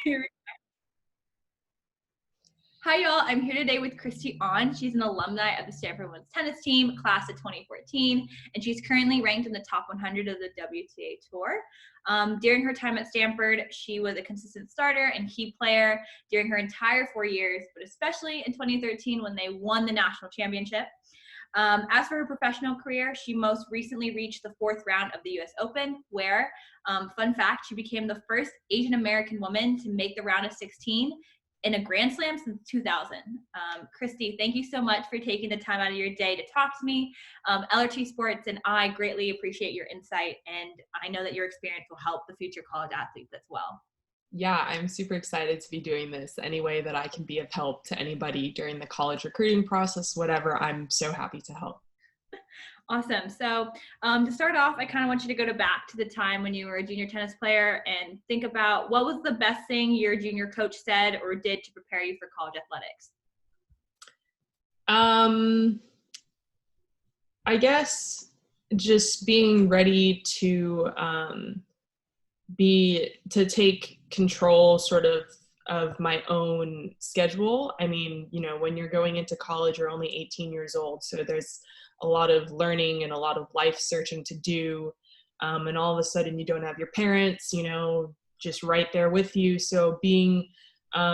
Here Hi, y'all. I'm here today with Kristie Ahn. She's an alumni of the Stanford women's tennis team, class of 2014, and she's currently ranked in the top 100 of the WTA Tour. During her time at Stanford, she was a consistent starter and key player during her entire 4 years, but especially in 2013 when they won the national championship. As for her professional career, she most recently reached the 4th round of the US Open, where, fun fact, she became the first Asian American woman to make the round of 16 in a Grand Slam since 2000. Kristie, thank you so much for taking the time out of your day to talk to me. LRT Sports and I greatly appreciate your insight, and I know that your experience will help the future college athletes as well. Yeah, I'm super excited to be doing this. Any way that I can be of help to anybody during the college recruiting process, whatever, I'm so happy to help. Awesome. So to start off, I kind of want you to go back to the time when you were a junior tennis player and think about what was the best thing your junior coach said or did to prepare you for college athletics? I guess just being ready to take control sort of my own schedule. I mean, when you're going into college, you're only 18 years old, so there's a lot of learning and a lot of life searching to do, and all of a sudden you don't have your parents, just right there with you. So being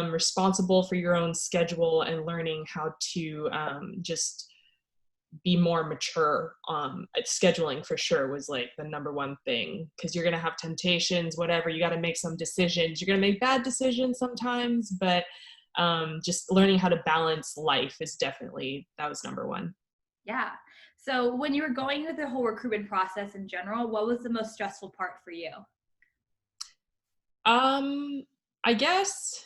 responsible for your own schedule and learning how to just be more mature at scheduling for sure was like the number one thing, because you're going to have temptations, whatever. You got to make some decisions. You're going to make bad decisions sometimes, but just learning how to balance life is that was number one. Yeah. So when you were going through the whole recruitment process in general, what was the most stressful part for you? I guess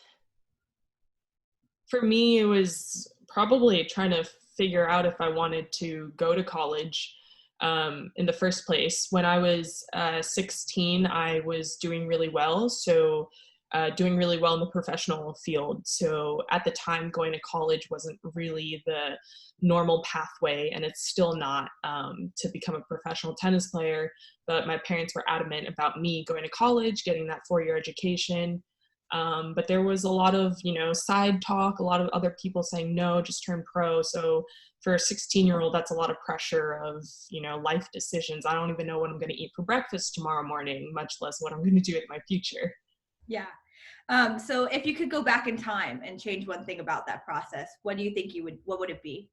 for me, it was probably trying to figure out if I wanted to go to college in the first place. When I was 16, I was doing really well. So doing really well in the professional field. So at the time, going to college wasn't really the normal pathway, and it's still not to become a professional tennis player. But my parents were adamant about me going to college, getting that 4-year education. But there was a lot of, side talk, a lot of other people saying, no, just turn pro. So for a 16-year-old, that's a lot of pressure of, life decisions. I don't even know what I'm going to eat for breakfast tomorrow morning, much less what I'm going to do in my future. Yeah. So if you could go back in time and change one thing about that process, what do you think what would it be?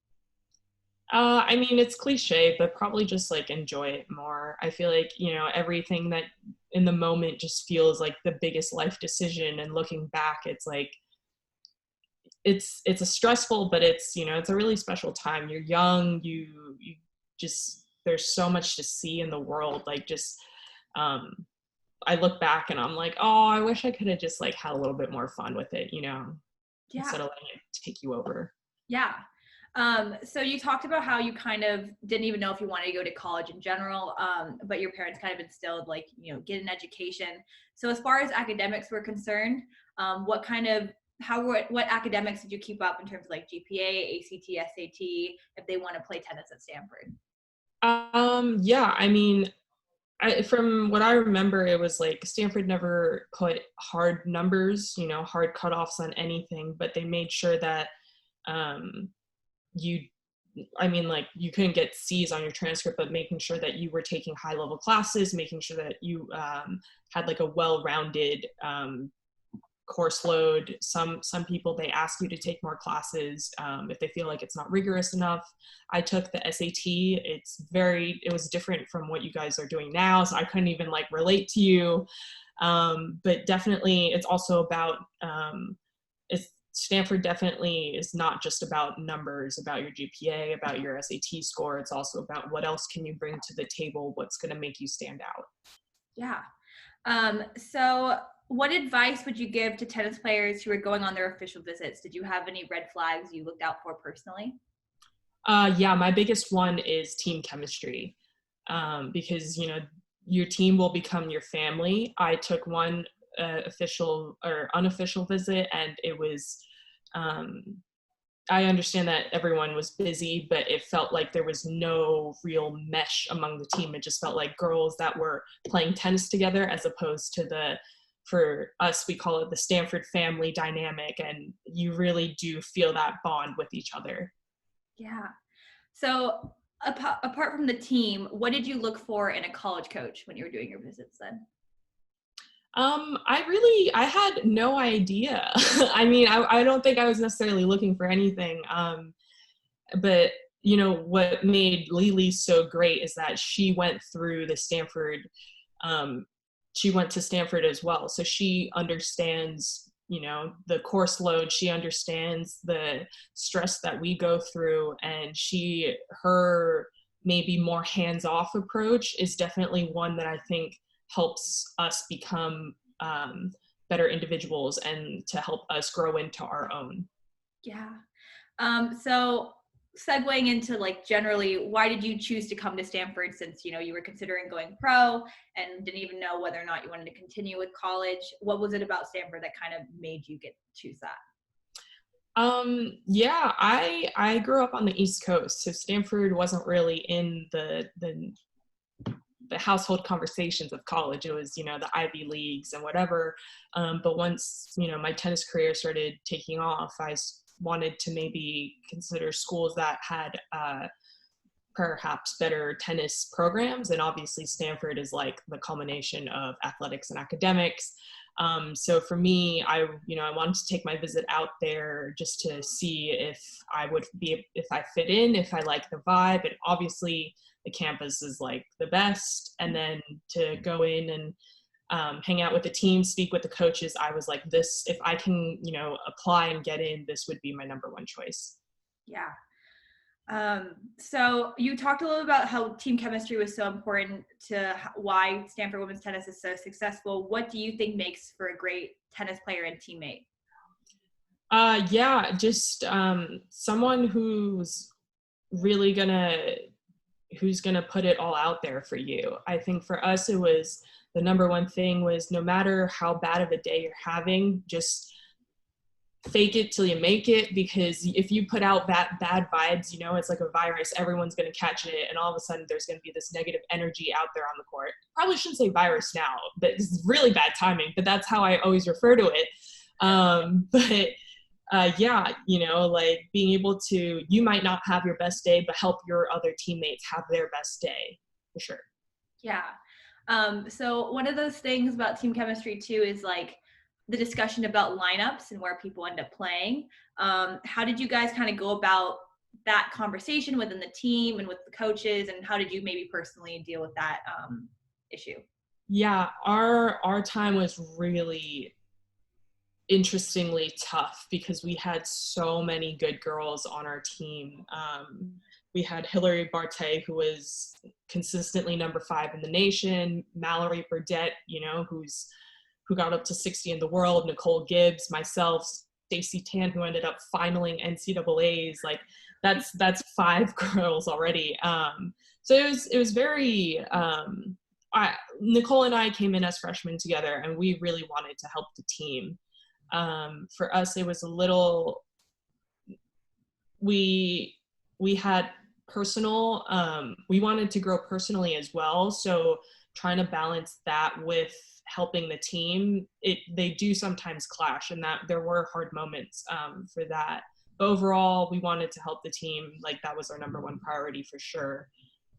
I mean, it's cliche, but probably just like enjoy it more. I feel like, everything that in the moment just feels like the biggest life decision. And looking back, it's like, it's a stressful, but it's a really special time. You're young, you just, there's so much to see in the world. Like just, I look back and I'm like, oh, I wish I could have just like had a little bit more fun with it, instead of letting it take you over. Yeah. So you talked about how you kind of didn't even know if you wanted to go to college in general, but your parents kind of instilled like, get an education. So as far as academics were concerned, what academics did you keep up in terms of like GPA, ACT, SAT, if they want to play tennis at Stanford? Yeah, I mean, from what I remember, it was like Stanford never put hard numbers, hard cutoffs on anything, but they made sure that you couldn't get C's on your transcript, but making sure that you were taking high level classes, making sure that you had like a well-rounded course load. Some people, they ask you to take more classes if they feel like it's not rigorous enough. I took the SAT. It was different from what you guys are doing now, so I couldn't even like relate to you. But definitely, it's also about Stanford definitely is not just about numbers, about your GPA, about your SAT score. It's also about what else can you bring to the table, what's going to make you stand out. Yeah. So what advice would you give to tennis players who are going on their official visits? Did you have any red flags you looked out for personally? Yeah, my biggest one is team chemistry, because, your team will become your family. I took one official or unofficial visit, and it was, I understand that everyone was busy, but it felt like there was no real mesh among the team. It just felt like girls that were playing tennis together as opposed to the for us, we call it the Stanford family dynamic, and you really do feel that bond with each other. Yeah. So apart from the team, what did you look for in a college coach when you were doing your visits then? I had no idea. I mean, I don't think I was necessarily looking for anything. But what made Lily so great is that she went through the Stanford, she went to Stanford as well. So she understands, the course load, she understands the stress that we go through, and her maybe more hands-off approach is definitely one that I think helps us become better individuals and to help us grow into our own. Yeah. So segueing into like generally, why did you choose to come to Stanford since, you were considering going pro and didn't even know whether or not you wanted to continue with college? What was it about Stanford that kind of made you choose that? Yeah, I grew up on the East Coast, so Stanford wasn't really in the household conversations of college. It was, the Ivy Leagues and whatever. But once, my tennis career started taking off, I wanted to maybe consider schools that had perhaps better tennis programs. And obviously Stanford is like the culmination of athletics and academics. So for me, I wanted to take my visit out there just to see if I fit in, if I like the vibe. And obviously the campus is like the best. And then to go in and hang out with the team, speak with the coaches, I was like, this, if I can, apply and get in, this would be my number one choice. Yeah. So you talked a little about how team chemistry was so important to why Stanford women's tennis is so successful. What do you think makes for a great tennis player and teammate? Yeah, just someone who's really who's gonna put it all out there for you. I think for us, it was the number one thing was no matter how bad of a day you're having, just fake it till you make it, because if you put out bad vibes, it's like a virus, everyone's going to catch it, and all of a sudden there's going to be this negative energy out there on the court. Probably shouldn't say virus now, but this is really bad timing, but that's how I always refer to it. Yeah, like being able to, you might not have your best day, but help your other teammates have their best day, for sure. Yeah. So one of those things about team chemistry too is like the discussion about lineups and where people end up playing. How did you guys kind of go about that conversation within the team and with the coaches, and how did you maybe personally deal with that issue? Yeah, our time was really interestingly tough because we had so many good girls on our team. We had Hillary Barté, who was consistently number 5 in the nation, Mallory Burdett, who got up to 60 in the world, Nicole Gibbs, myself, Stacey Tan, who ended up finaling NCAAs. Like that's 5 girls already. So it was very, Nicole and I came in as freshmen together, and we really wanted to help the team. For us, it was a little, we had personal, we wanted to grow personally as well. So trying to balance that with helping the team, they do sometimes clash, and that there were hard moments for that. But overall, we wanted to help the team. Like that was our number one priority for sure.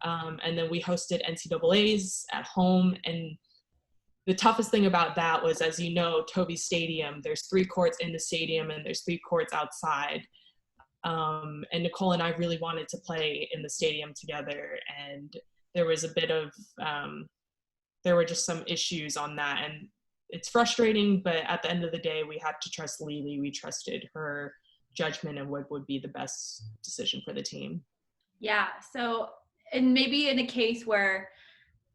And then we hosted NCAAs at home, and the toughest thing about that was, as you know, Toby Stadium, there's 3 courts in the stadium and there's 3 courts outside. And Nicole and I really wanted to play in the stadium together, and there was a bit of, there were just some issues on that, and it's frustrating, but at the end of the day, we had to trust Lily. We trusted her judgment and what would be the best decision for the team. Yeah. So, and maybe in a case where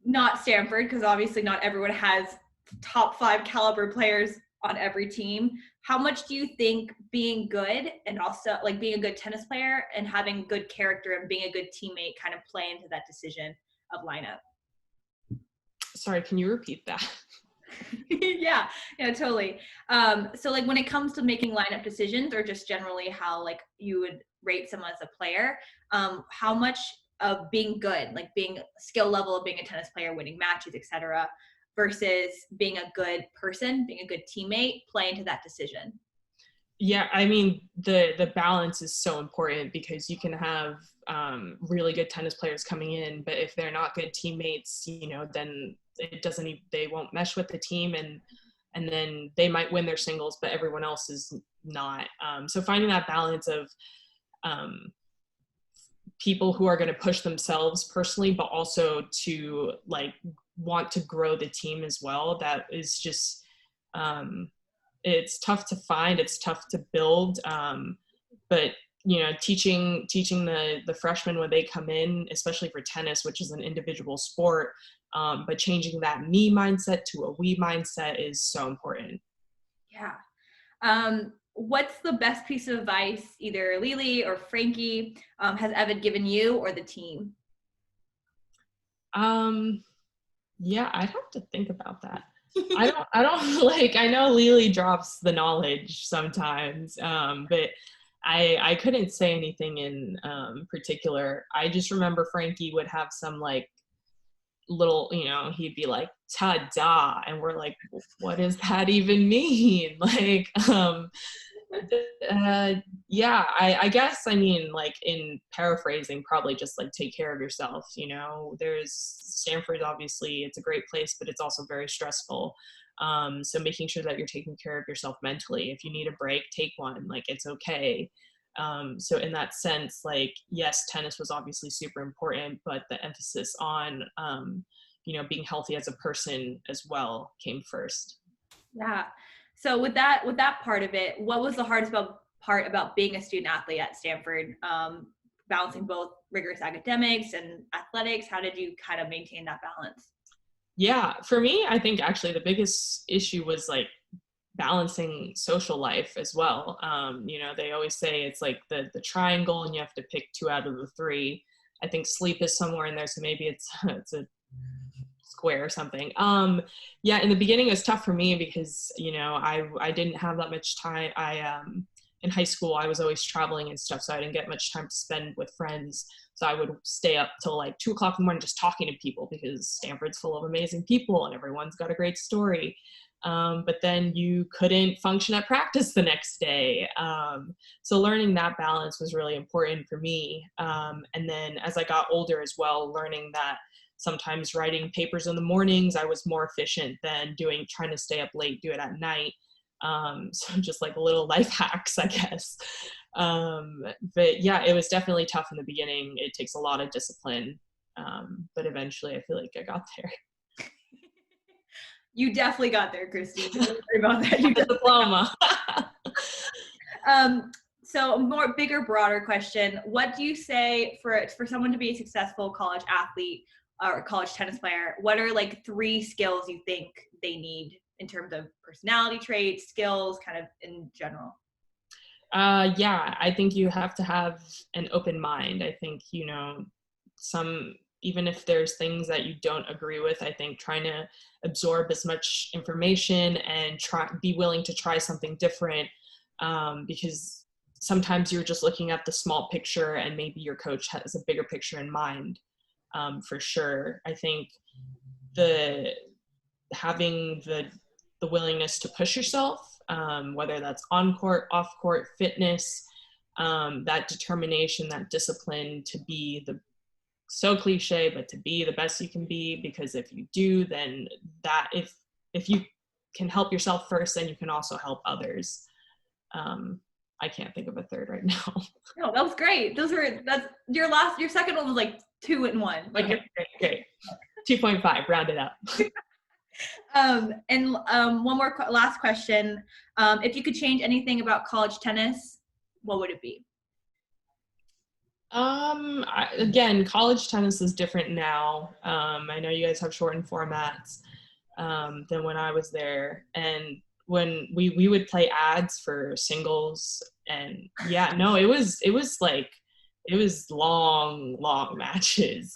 not Stanford, because obviously not everyone has top 5 caliber players on every team. How much do you think being good and also like being a good tennis player and having good character and being a good teammate kind of play into that decision of lineup? Sorry, can you repeat that? yeah, totally. So like when it comes to making lineup decisions, or just generally how like you would rate someone as a player, how much of being good, like being skill level of being a tennis player, winning matches, etc., versus being a good person, being a good teammate, play into that decision? Yeah, I mean, the balance is so important because you can have really good tennis players coming in, but if they're not good teammates, then it doesn't they won't mesh with the team, and then they might win their singles, but everyone else is not. So finding that balance of people who are going to push themselves personally, but also to like want to grow the team as well. That is just, it's tough to find, it's tough to build. But teaching the freshmen when they come in, especially for tennis, which is an individual sport, but changing that me mindset to a we mindset is so important. Yeah. What's the best piece of advice either Lily or Frankie has Evan given you or the team? Yeah, I'd have to think about that. I don't like, I know Lily drops the knowledge sometimes, but I couldn't say anything in particular. I just remember Frankie would have some like little, he'd be like, ta-da, and we're like, what does that even mean? Like, yeah, I guess, I mean, like in paraphrasing, probably just like take care of yourself. There's Stanford, obviously it's a great place, but it's also very stressful. So making sure that you're taking care of yourself mentally. If you need a break, take one, like it's okay. So in that sense, like, yes, tennis was obviously super important, but the emphasis on, being healthy as a person as well came first. Yeah. So with that part of it, what was the hardest part about being a student athlete at Stanford? Balancing both rigorous academics and athletics. How did you kind of maintain that balance? Yeah, for me, I think actually the biggest issue was like balancing social life as well. They always say it's like the triangle and you have to pick two out of the three. I think sleep is somewhere in there, so maybe it's it's a square or something. Yeah, in the beginning it was tough for me because I didn't have that much time. In high school I was always traveling and stuff, so I didn't get much time to spend with friends. So I would stay up till like 2 o'clock in the morning just talking to people because Stanford's full of amazing people and everyone's got a great story. But then you couldn't function at practice the next day. So learning that balance was really important for me. And then as I got older as well, learning that sometimes writing papers in the mornings, I was more efficient than trying to stay up late, do it at night. So just like little life hacks, I guess. But yeah, it was definitely tough in the beginning. It takes a lot of discipline. But eventually I feel like I got there. You definitely got there, Kristie. Don't worry about that. You The diploma. So more bigger, broader question. What do you say for someone to be a successful college athlete or college tennis player? What are like 3 skills you think they need in terms of personality traits, skills, kind of in general? Yeah, I think you have to have an open mind. I think, even if there's things that you don't agree with, I think trying to absorb as much information and be willing to try something different, because sometimes you're just looking at the small picture and maybe your coach has a bigger picture in mind. For sure. I think having the willingness to push yourself, whether that's on court, off court, fitness, that determination, that discipline to be so cliche, but to be the best you can be, because if you do, then if you can help yourself first, then you can also help others. I can't think of a third right now. No, that was great. That's your second one was like 2 in 1. Like okay, great. 2.5, round it up. And one more last question. If you could change anything about college tennis, what would it be? Again, college tennis is different now. I know you guys have shortened formats than when I was there, and when we would play ads for singles, and yeah, no, it was long matches.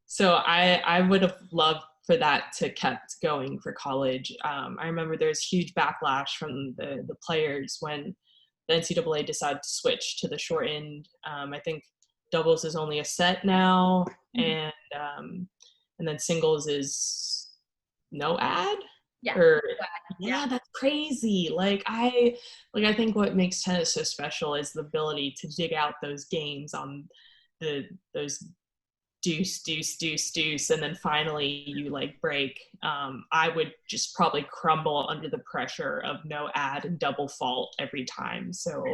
So I would have loved for that to kept going for college. I remember there's huge backlash from the players when the NCAA decided to switch to the shortened. I think doubles is only a set now, and then singles is no ad. Yeah. Or Yeah. that's crazy. I think what makes tennis so special is the ability to dig out those games on those deuce, deuce, deuce, deuce, and then finally you like break. I would just probably crumble under the pressure of no ad and double fault every time. So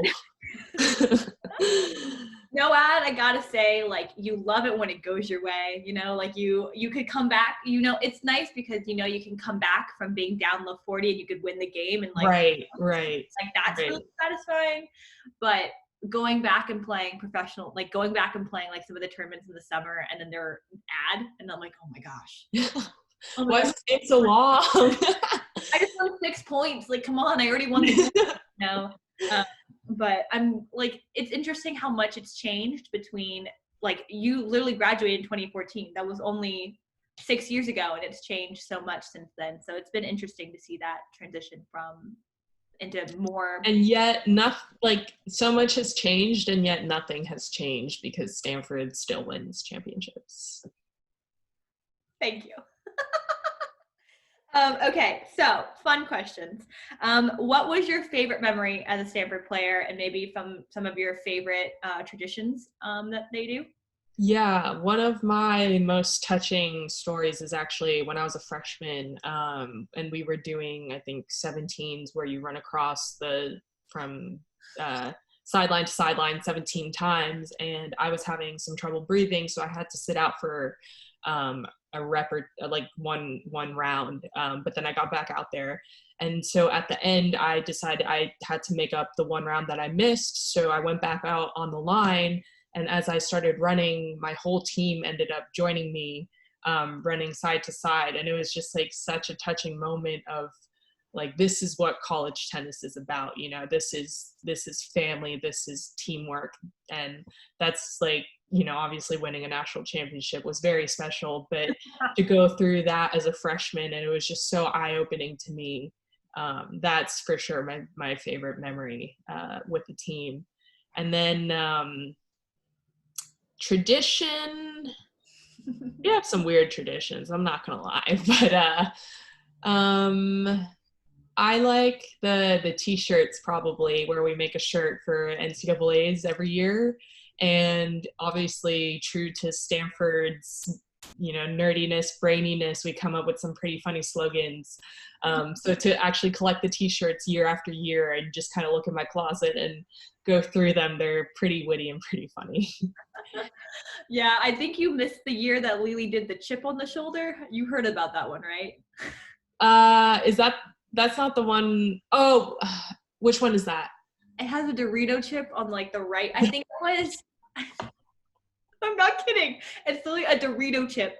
No ad, I gotta say, like, you love it when it goes your way, you know, like you could come back, you know, it's nice because, you know, you can come back from being down low 40 and you could win the game and like, right. like that's really satisfying. But going back and playing professional, like going back and playing like some of the tournaments in the summer and then they're ad and I'm like, oh my gosh. Oh my Why gosh. does it take so long? I just won 6 points. Like, come on, I already won the game. No. But I'm like, it's interesting how much it's changed between, like, you literally graduated in 2014. That was only 6 years ago, and it's changed so much since then. So it's been interesting to see that transition from into more. And yet, so much has changed, and yet nothing has changed because Stanford still wins championships. Thank you. Okay, so fun questions. What was your favorite memory as a Stanford player, and maybe from some of your favorite traditions that they do? Yeah, one of my most touching stories is actually when I was a freshman, and we were doing, I think, 17s where you run across from sideline to sideline 17 times, and I was having some trouble breathing, so I had to sit out for one round, but then I got back out there. And so at the end, I decided I had to make up the one round that I missed. So I went back out on the line. And as I started running, my whole team ended up joining me, running side to side. And it was just like such a touching moment of like, this is what college tennis is about. You know, this is family, this is teamwork. And that's like, you know, obviously winning a national championship was very special, but to go through that as a freshman, and it was just so eye-opening to me. That's for sure my favorite memory with the team. And then tradition, we have some weird traditions, I'm not gonna lie, but I like the t-shirts probably, where we make a shirt for NCAAs every year. And obviously, true to Stanford's, you know, nerdiness, braininess, we come up with some pretty funny slogans. So to actually collect the t-shirts year after year and just kind of look in my closet and go through them, they're pretty witty and pretty funny. Yeah, I think you missed the year that Lily did the chip on the shoulder. You heard about that one, right? That's not the one. Oh, which one is that? It has a Dorito chip on like the right. I think it was. I'm not kidding. It's literally a Dorito chip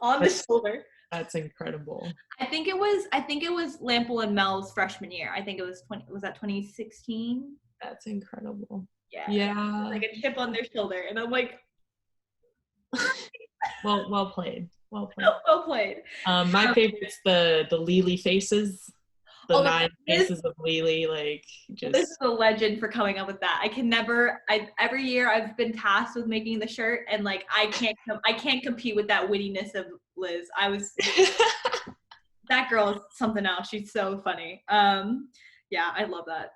on the shoulder. That's incredible. I think it was Lample and Mel's freshman year. I think it was 2016? That's incredible. Yeah. Like a chip on their shoulder. And I'm like, well played. Well played. My favorite's the Lily faces. The 9 faces of Lily, like just. This is a legend for coming up with that. Every year I've been tasked with making the shirt, and like I can't compete with that wittiness of Liz. That girl is something else. She's so funny. Yeah, I love that.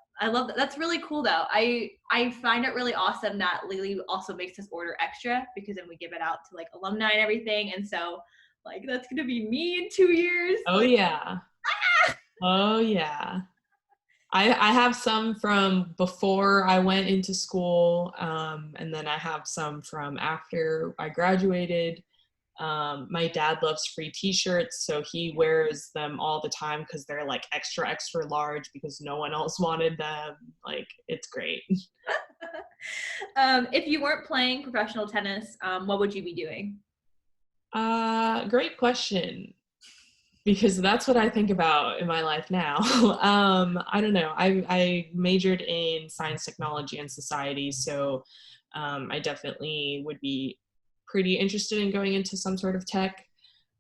That's really cool though. I find it really awesome that Lily also makes us order extra, because then we give it out to like alumni and everything. And so like that's gonna be me in 2 years. Oh yeah. Oh yeah. I have some from before I went into school, and then I have some from after I graduated. My dad loves free t-shirts, so he wears them all the time because they're like extra large because no one else wanted them. Like, it's great. If you weren't playing professional tennis, what would you be doing? Great question, because that's what I think about in my life now. I don't know. I majored in science, technology, and society, so I definitely would be pretty interested in going into some sort of tech.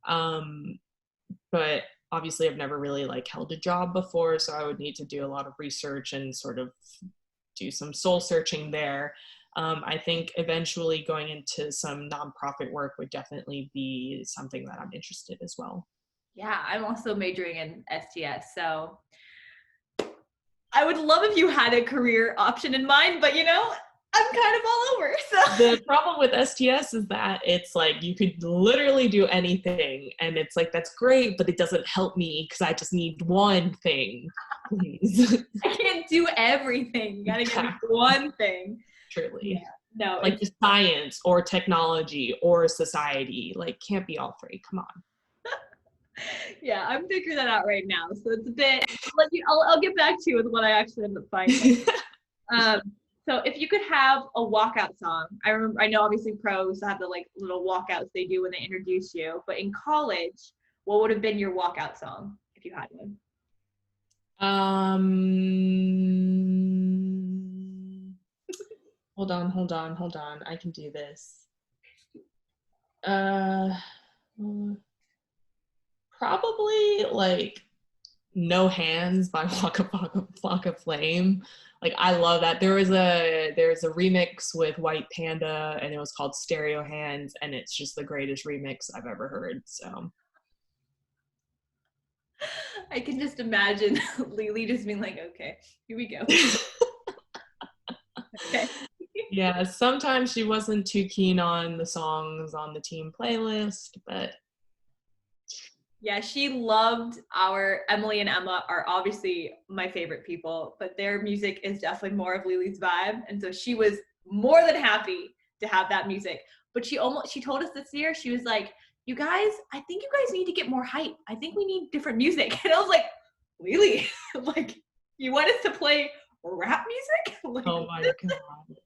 But obviously I've never really like held a job before, so I would need to do a lot of research and sort of do some soul searching there. I think eventually going into some nonprofit work would definitely be something that I'm interested as well. Yeah, I'm also majoring in STS, so I would love if you had a career option in mind, but you know, I'm kind of all over. So The problem with STS is that it's like you could literally do anything, and it's like that's great, but it doesn't help me because I just need one thing, please. I can't do everything. You gotta give me one thing. Truly. Yeah. No, Like just science or technology or society, like can't be all three. Come on. yeah, I'm figuring that out right now. So it's a bit like I'll get back to you with what I actually end up finding. So if you could have a walkout song, I know obviously pros have the like little walkouts they do when they introduce you, but in college, what would have been your walkout song if you had one? Hold on. I can do this. Uh, Probably like No Hands by Waka Flame. Like I love that. There's a remix with White Panda and it was called Stereo Hands and it's just the greatest remix I've ever heard. So I can just imagine Lily just being like, okay, here we go. Okay. yeah, sometimes she wasn't too keen on the songs on the team playlist, but yeah, she loved our Emily and Emma are obviously my favorite people, but their music is definitely more of Lily's vibe. And so she was more than happy to have that music. But she told us this year, she was like, you guys, I think you guys need to get more hype. I think we need different music. And I was like, Lily, like, you want us to play rap music? Like, oh my God.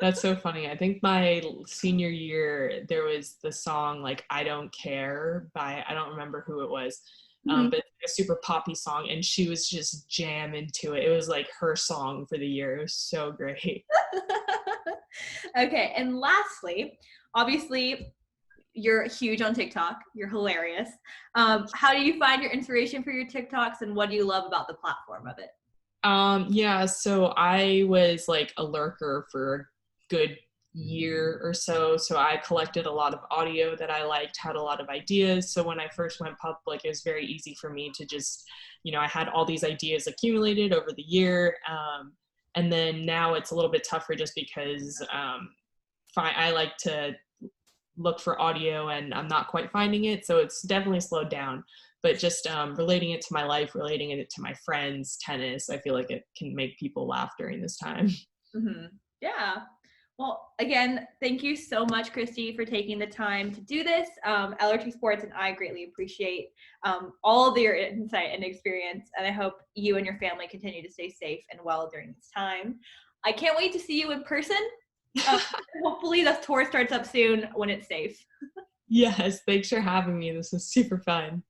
That's so funny. I think my senior year, there was the song like I Don't Care by, I don't remember who it was, but it's a super poppy song and she was just jamming to it. It was like her song for the year. It was so great. Okay, and lastly, obviously, you're huge on TikTok. You're hilarious. How do you find your inspiration for your TikToks and what do you love about the platform of it? Yeah, so I was like a lurker for a good year or so. So I collected a lot of audio that I liked, had a lot of ideas. So when I first went public, it was very easy for me to just, I had all these ideas accumulated over the year. And then now it's a little bit tougher just because I like to look for audio and I'm not quite finding it. So it's definitely slowed down. But just relating it to my life, relating it to my friends, tennis, I feel like it can make people laugh during this time. Mm-hmm. Yeah. Well, again, thank you so much, Kristie, for taking the time to do this. LRT Sports and I greatly appreciate all of your insight and experience, and I hope you and your family continue to stay safe and well during this time. I can't wait to see you in person. Hopefully the tour starts up soon when it's safe. Yes, thanks for having me. This was super fun.